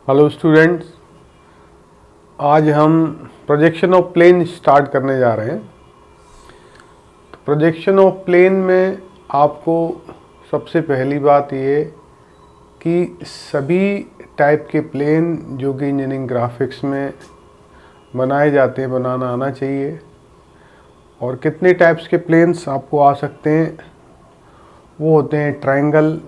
Hello students, आज हम projection of plane start करने जा रहे हैं। प्रोजेक्शन ऑफ प्लेन में आपको सबसे पहली बात ये कि सभी टाइप के प्लेन जो कि इंजीनियरिंग ग्राफिक्स में बनाए जाते हैं बनाना आना चाहिए। और कितने टाइप्स के प्लेन्स आपको आ सकते हैं वो होते हैं triangle,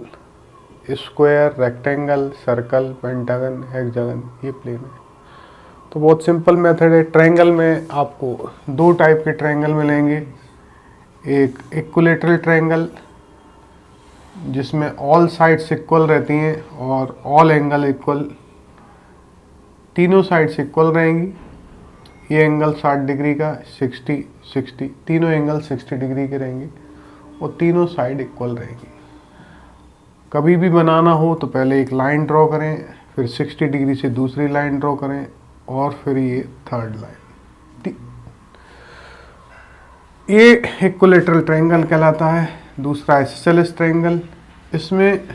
square, rectangle, circle, pentagon, hexagon, ये प्लेन है। तो बहुत सिंपल मेथड है। ट्रायंगल में आपको दो टाइप के ट्रायंगल मिलेंगे। एक इक्विलेटरल ट्रायंगल जिसमें ऑल साइड्स इक्वल रहती हैं और ऑल एंगल इक्वल, तीनों साइड्स इक्वल रहेंगी। ये एंगल 60 डिग्री का, 60, तीनों एंगल 60 डिग्री के रहेंगे और तीनों साइड इक्वल रहेंगी। कभी भी बनाना हो तो पहले एक लाइन ड्रॉ करें, फिर 60 डिग्री से दूसरी लाइन ड्रॉ करें और फिर ये थर्ड लाइन। ये इक्विलेटरल ट्रायंगल कहलाता है। दूसरा आइसोसेलेस ट्रायंगल, इसमें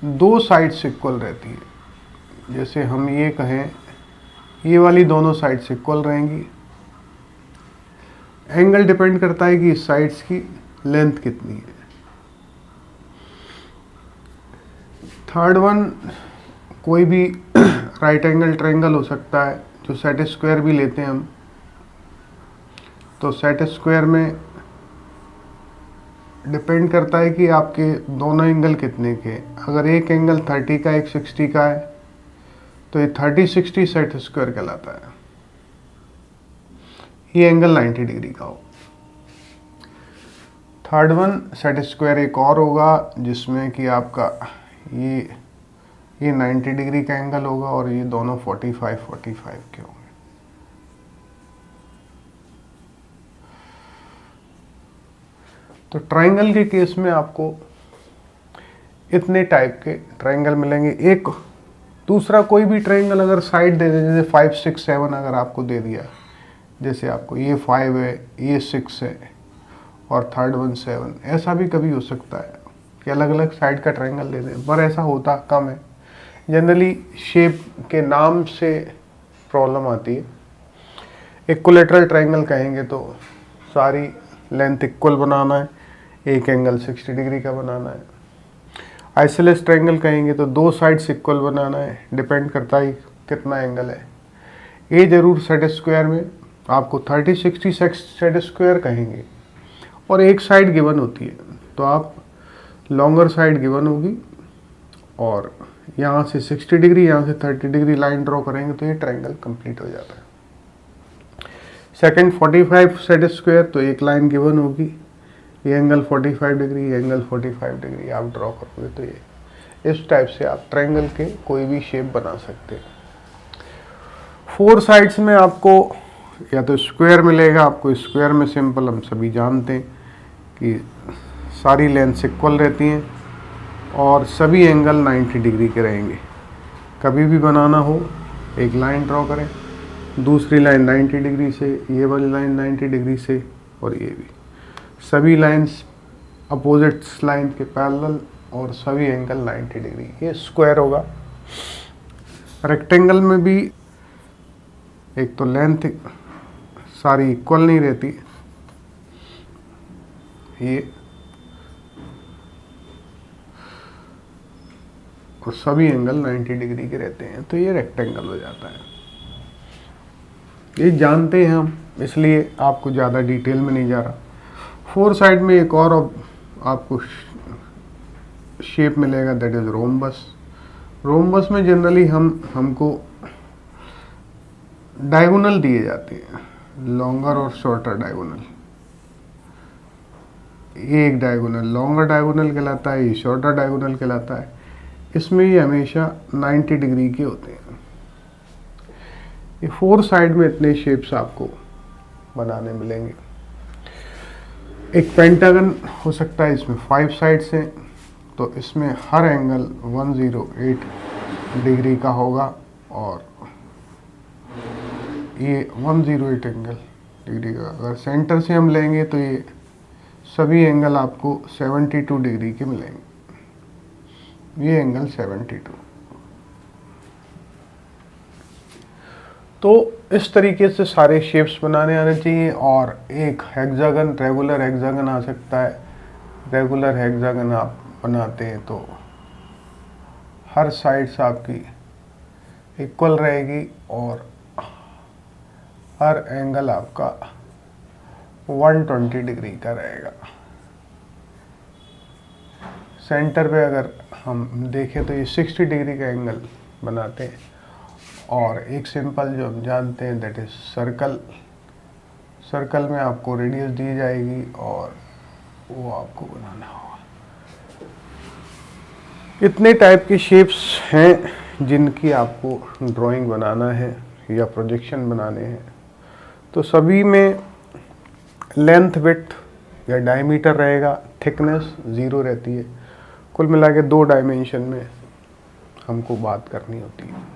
दो साइड्स इक्वल रहती है। जैसे हम ये कहें, ये वाली दोनों साइड्स इक्वल रहेंगी। एंगल डिपेंड करता है कि इस साइड्स की लेंथ कितनी है। थर्ड वन कोई भी राइट एंगल ट्रायंगल हो सकता है, जो सेट स्क्वायर भी लेते हैं हम। तो सेट स्क्वायर में डिपेंड करता है कि आपके दोनों एंगल कितने के। अगर एक एंगल 30 का, एक 60 का है, तो ये 30-60 सेट स्क्वायर कहलाता है। ये एंगल 90 डिग्री का हो। थर्ड वन सेट स्क्वायर एक और होगा जिसमें कि आपका ये 90 डिग्री का एंगल होगा और ये दोनों 45 के होंगे। तो ट्रायंगल के केस में आपको इतने टाइप के ट्रायंगल मिलेंगे। एक दूसरा कोई भी ट्रायंगल अगर साइड दे दे, जैसे 5, 6, 7 अगर आपको दे दिया, जैसे आपको ये 5 है, ये 6 है और थर्ड वन 7, ऐसा भी कभी हो सकता है कि अलग अलग साइड का ट्रायंगल दे दें, पर ऐसा होता कम है। जनरली शेप के नाम से प्रॉब्लम आती है। इक्विलेटरल ट्रायंगल कहेंगे तो सारी लेंथ इक्वल बनाना है, एक एंगल 60 डिग्री का बनाना है। आइसोसेलेस ट्रायंगल कहेंगे तो दो साइड्स इक्वल बनाना है, डिपेंड करता है कितना एंगल है। ये जरूर सेट स्क्वायर में आपको 30-60 सेट स्क्वायर कहेंगे और एक साइड गिवन होती है, तो आप लॉन्गर साइड गिवन होगी और यहाँ से 60 डिग्री, यहाँ से 30 डिग्री लाइन ड्रॉ करेंगे तो ये ट्रायंगल कंप्लीट हो जाता है। सेकंड 45 सेट स्क्वायर, तो एक लाइन गिवन होगी, ये एंगल 45 डिग्री, ये एंगल 45 डिग्री आप ड्रॉ करोगे तो ये इस टाइप से आप ट्रायंगल के कोई भी शेप बना सकते हैं। 4 साइड्स में आपको या तो स्क्वायर मिलेगा। आपको स्क्वायर में सिंपल हम सभी जानते हैं कि सारी लेंथ इक्वल रहती हैं और सभी एंगल 90 डिग्री के रहेंगे। कभी भी बनाना हो एक लाइन ड्रॉ करें, दूसरी लाइन 90 डिग्री से, ये वाली लाइन 90 डिग्री से और ये भी, सभी लाइंस अपोजिट्स लाइन के पैरेलल और सभी एंगल 90 डिग्री, ये स्क्वायर होगा। रेक्टेंगल में भी एक तो लेंथ सारी इक्वल नहीं रहती, ये और सभी एंगल 90 डिग्री के रहते हैं, तो ये रेक्टेंगल हो जाता है। ये जानते हैं हम, इसलिए आपको ज़्यादा डिटेल में नहीं जा रहा। 4 साइड में एक और आपको शेप मिलेगा, दैट इज रोम्बस। रोम्बस में जनरली हमको डायगोनल दिए जाते हैं, लॉन्गर और शॉर्टर डायगोनल। ये एक डायगोनल लॉन्गर डायगोनल कहलाता है, ये शॉर्टर डायगोनल कहलाता है। इसमें ये हमेशा 90 डिग्री के होते हैं। ये 4 साइड में इतने शेप्स आपको बनाने मिलेंगे। एक पेंटागन हो सकता है, इसमें 5 साइड्स हैं, तो इसमें हर एंगल 108 डिग्री का होगा और ये 108 एंगल डिग्री का। अगर सेंटर से हम लेंगे तो ये सभी एंगल आपको 72 डिग्री के मिलेंगे। ये एंगल 72। तो इस तरीके से सारे शेप्स बनाने आने चाहिए। और एक हेक्सागन, रेगुलर हेक्सागन आ सकता है। रेगुलर हेक्सागन आप बनाते हैं तो हर साइड्स आपकी इक्वल रहेगी और हर एंगल आपका 120 डिग्री का रहेगा। सेंटर पे अगर हम देखें तो ये 60 डिग्री का एंगल बनाते हैं। और एक सिंपल जो हम जानते हैं दैट इज सर्कल। सर्कल में आपको रेडियस दी जाएगी और वो आपको बनाना होगा। इतने टाइप के शेप्स हैं जिनकी आपको ड्राइंग बनाना है या प्रोजेक्शन बनाने हैं। तो सभी में लेंथ, विड्थ या डायमीटर रहेगा, थिकनेस 0 रहती है। कुल मिला के 2 डायमेंशन में हमको बात करनी होती है।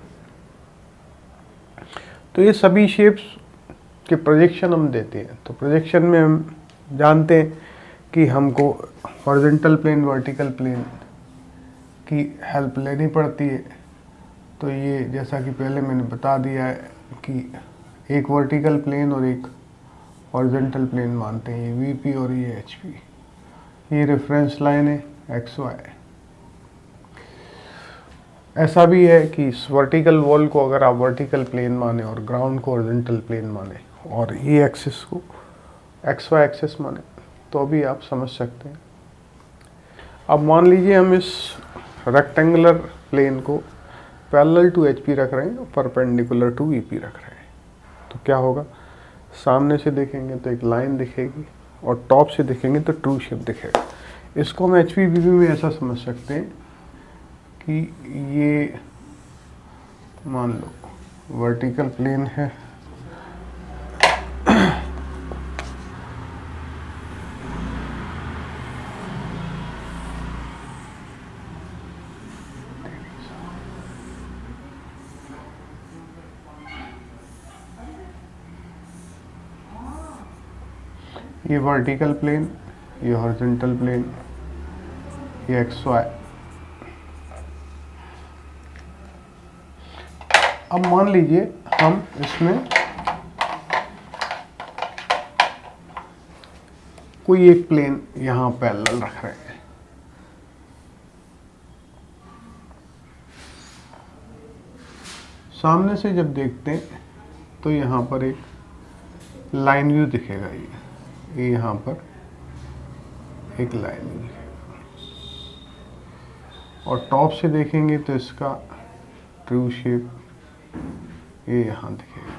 तो ये सभी शेप्स के प्रोजेक्शन हम देते हैं। तो प्रोजेक्शन में हम जानते हैं कि हमको हॉरिजॉन्टल प्लेन, वर्टिकल प्लेन की हेल्प लेनी पड़ती है। तो ये जैसा कि पहले मैंने बता दिया है कि एक वर्टिकल प्लेन और एक हॉरिजॉन्टल प्लेन मानते हैं, ये वीपी और ये एचपी। ये रेफरेंस लाइन है एक्स वाई। ऐसा भी है कि इस वर्टिकल वॉल को अगर आप वर्टिकल प्लेन माने और ग्राउंड को हॉरिजॉन्टल प्लेन माने और ये एक्सिस को एक्स वाई एक्सिस माने तो भी आप समझ सकते हैं। अब मान लीजिए हम इस रेक्टेंगुलर प्लेन को पैरेलल टू एचपी रख रहे हैं, परपेंडिकुलर टू वीपी रख रहे हैं। तो क्या होगा, सामने से देखेंगे तो एक लाइन दिखेगी और टॉप से देखेंगे तो ट्रू शेप दिखेगा। इसको हम एचपी वीपी में ऐसा समझ सकते हैं कि ये मान लो वर्टिकल प्लेन है, ये वर्टिकल प्लेन, ये हॉरिजॉन्टल प्लेन, ये एक्स वाई। अब मान लीजिए हम इसमें कोई एक प्लेन यहां पैरेलल रख रहे हैं। सामने से जब देखते हैं तो यहां पर एक लाइन व्यू दिखेगा। ये यहाँ पर एक लाइन दिखेगा और टॉप से देखेंगे तो इसका ट्रू शेप ये यहाँ दिखेगा।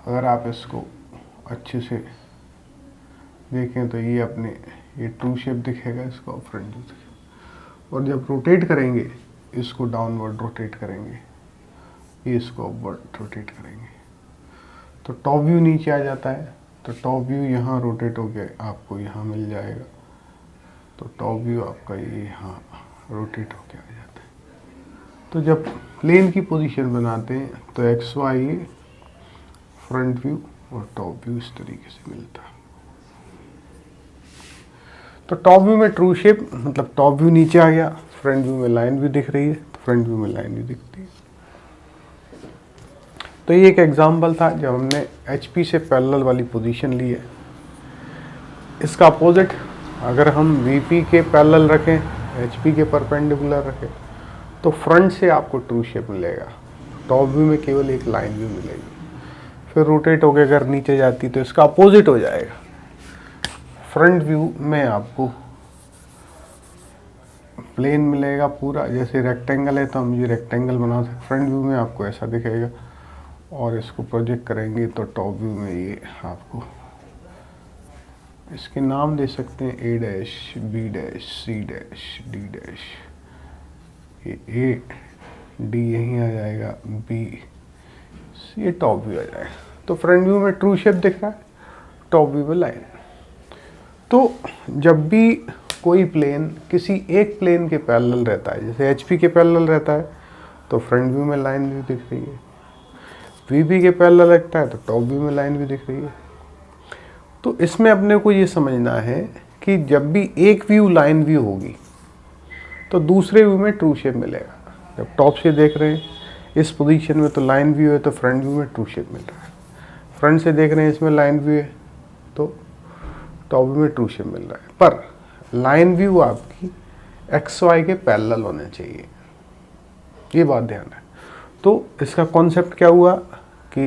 अगर आप इसको अच्छे से देखें तो ये अपने ये ट्रू शेप दिखेगा, इसका फ्रंट व्यू दिखेगा। और जब रोटेट करेंगे, इसको डाउनवर्ड रोटेट करेंगे, ये इसको अपवर्ड रोटेट करेंगे तो टॉप व्यू नीचे आ जाता है। तो टॉप व्यू यहाँ रोटेट होके आपको यहाँ मिल जाएगा। तो टॉप व्यू आपका ये यहाँ रोटेट होके आ जाता है। तो जब प्लेन की पोजीशन बनाते हैं तो एक्स वाई फ्रंट व्यू और टॉप व्यू इस तरीके से मिलता है। तो टॉप व्यू में ट्रू शेप मतलब टॉप व्यू नीचे आ गया, फ्रंट व्यू में लाइन व्यू दिख रही है, तो फ्रंट व्यू में लाइन व्यू दिखती है। तो ये एक एग्जाम्पल था जब हमने एचपी से पैरेलल वाली पोजीशन ली है। इसका अपोजिट अगर हम वीपी के पैरेलल रखें, एचपी के परपेंडिकुलर रखें तो फ्रंट से आपको ट्रू शेप मिलेगा, टॉप व्यू में केवल एक लाइन व्यू मिलेगी। फिर रोटेट होकर अगर नीचे जाती तो इसका अपोजिट हो जाएगा। फ्रंट व्यू में आपको प्लेन मिलेगा पूरा, जैसे रेक्टेंगल है तो हम ये रेक्टेंगल बना सकते। फ्रंट व्यू में आपको ऐसा दिखेगा और इसको प्रोजेक्ट करेंगे तो टॉप व्यू में ये आपको इसके नाम दे सकते हैं A dash, B dash, C dash, D dash. ये ए डी यहीं आ जाएगा, बी ये टॉप व्यू आ जाएगा। तो फ्रंट व्यू में ट्रू शेप दिख रहा है, टॉप व्यू में लाइन। तो जब भी कोई प्लेन किसी एक प्लेन के पैरेलल रहता है, जैसे एचपी के पैरेलल रहता है तो फ्रंट व्यू में लाइन व्यू दिख रही है, वीपी के पैरेलल लगता है तो टॉप व्यू में लाइन भी दिख रही है। तो इसमें अपने को ये समझना है कि जब भी एक व्यू लाइन व्यू होगी तो दूसरे व्यू में ट्रू शेप मिलेगा। जब टॉप से देख रहे हैं इस पोजीशन में तो लाइन व्यू है, तो फ्रंट व्यू में ट्रू शेप मिल रहा है। फ्रंट से देख रहे हैं इसमें लाइन व्यू है, तो टॉप व्यू में ट्रू शेप मिल रहा है। पर लाइन व्यू आपकी एक्स वाई के पैरेलल होने चाहिए, ये बात ध्यान है। तो इसका कॉन्सेप्ट क्या हुआ कि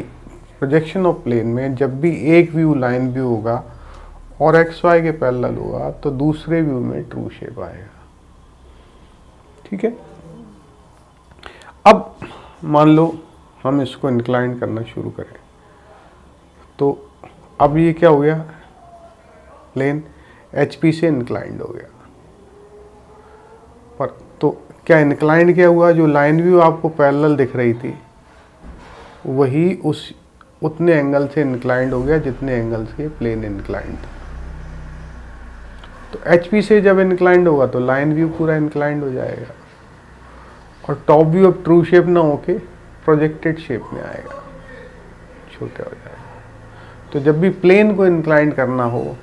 प्रोजेक्शन ऑफ प्लेन में जब भी एक व्यू लाइन व्यू होगा और एक्स वाई के पैरेलल होगा तो दूसरे व्यू में ट्रू शेप आएगा। ठीक है। अब मान लो हम इसको इंक्लाइन करना शुरू करें, तो अब ये क्या हो गया, प्लेन HP से इंक्लाइंड हो गया। पर तो क्या इंक्लाइंड क्या हुआ, जो लाइन व्यू आपको पैरेलल दिख रही थी वही उतने एंगल से इंक्लाइंड हो गया जितने एंगल से प्लेन इंक्लाइंड था। तो HP से जब इंक्लाइंड होगा तो लाइन व्यू पूरा इंक्लाइंड हो जाएगा और टॉप व्यू अब ट्रू शेप ना होके प्रोजेक्टेड शेप में आएगा, छोटा हो जाएगा। तो जब भी प्लेन को इंक्लाइंड करना हो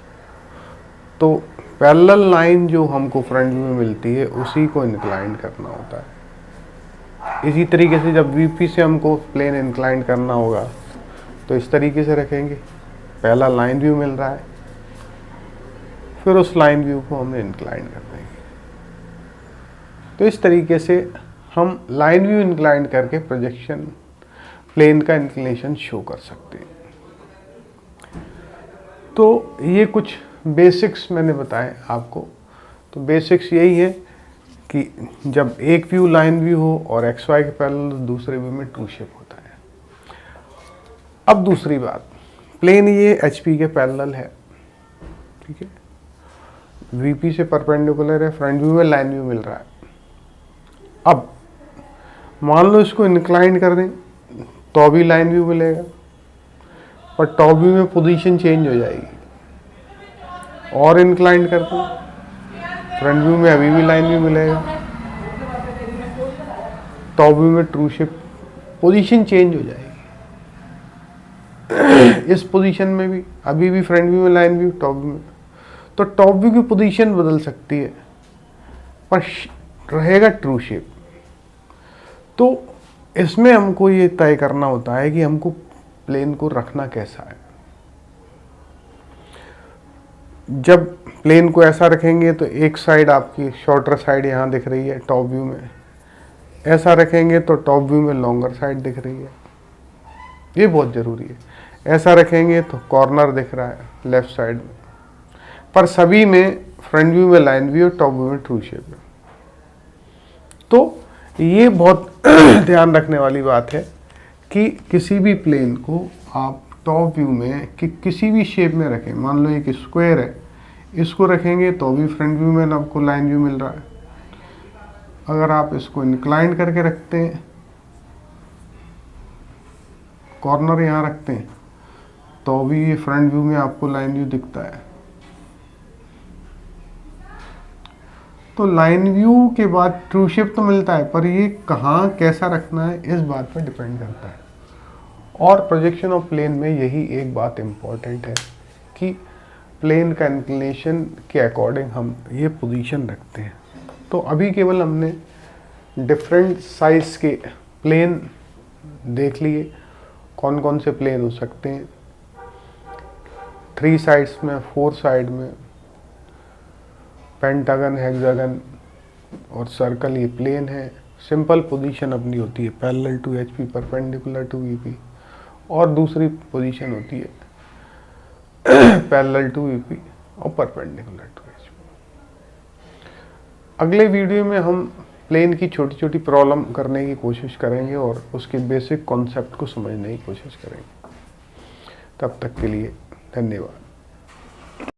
तो पैरेलल लाइन जो हमको फ्रंट व्यू में मिलती है उसी को इंक्लाइंड करना होता है। इसी तरीके से जब VP से हमको प्लेन इंक्लाइंड करना होगा तो इस तरीके से रखेंगे, पहला लाइन व्यू मिल रहा है, फिर उस लाइन व्यू को हमने इंक्लाइंड कर देंगे। तो इस तरीके से हम लाइन व्यू इंक्लाइंड करके प्रोजेक्शन प्लेन का इंक्लिनेशन शो कर सकते हैं। तो ये कुछ बेसिक्स मैंने बताए आपको। तो बेसिक्स यही है कि जब एक व्यू लाइन व्यू हो और XY के पैरेलल, दूसरे व्यू में ट्रू शेप होता है। अब दूसरी बात, प्लेन ये HP के पैरेलल है, ठीक है, VP से परपेंडिकुलर है, फ्रंट व्यू में लाइन व्यू मिल रहा है। अब मान लो इसको इंक्लाइन कर दें तो भी लाइन व्यू मिलेगा, पर टॉप व्यू में पोजीशन चेंज हो जाएगी। और इंक्लाइन करते हैं फ्रंट व्यू में अभी भी लाइन व्यू मिलेगा, टॉप व्यू में ट्रू शेप, पोजीशन चेंज हो जाएगी। इस पोजीशन में भी अभी भी फ्रंट व्यू में लाइन व्यू, टॉप व्यू में, तो टॉप व्यू की पोजीशन बदल सकती है पर रहेगा ट्रू शेप। तो इसमें हमको ये तय करना होता है कि हमको प्लेन को रखना कैसा है। जब प्लेन को ऐसा रखेंगे तो एक साइड आपकी शॉर्टर साइड यहाँ दिख रही है टॉप व्यू में, ऐसा रखेंगे तो टॉप व्यू में लॉन्गर साइड दिख रही है, ये बहुत ज़रूरी है। ऐसा रखेंगे तो कॉर्नर दिख रहा है लेफ्ट साइड में, पर सभी में फ्रंट व्यू में लाइन व्यू और टॉप व्यू में ट्रू शेप है। तो ये बहुत ध्यान रखने वाली बात है कि किसी भी प्लेन को आप टॉप व्यू में किसी भी शेप में रखें। मान लो एक स्क्वायर है, इसको रखेंगे तो भी फ्रंट व्यू में आपको लाइन व्यू मिल रहा है। अगर आप इसको इंक्लाइन करके रखते हैं, कॉर्नर यहाँ रखते हैं, तो भी ये फ्रंट व्यू में आपको लाइन व्यू दिखता है। तो लाइन व्यू के बाद ट्रू शेप तो मिलता है, पर ये कहाँ कैसा रखना है इस बात पर डिपेंड करता है। और प्रोजेक्शन ऑफ प्लेन में यही एक बात इम्पॉर्टेंट है कि प्लेन का इंक्लिनेशन के अकॉर्डिंग हम ये पोजीशन रखते हैं। तो अभी केवल हमने डिफरेंट साइज के प्लेन देख लिए, कौन कौन से प्लेन हो सकते हैं, 3 साइड्स में, 4 साइड में, पेंटागन, हेक्सागन और सर्कल, ये प्लेन है। सिंपल पोजीशन अपनी होती है parallel to HP, perpendicular to VP, और दूसरी पोजीशन होती है पैरेलल टू VP और परपेंडिकुलर टू HP। अगले वीडियो में हम प्लेन की छोटी छोटी प्रॉब्लम करने की कोशिश करेंगे और उसके बेसिक कॉन्सेप्ट को समझने की कोशिश करेंगे। तब तक के लिए धन्यवाद।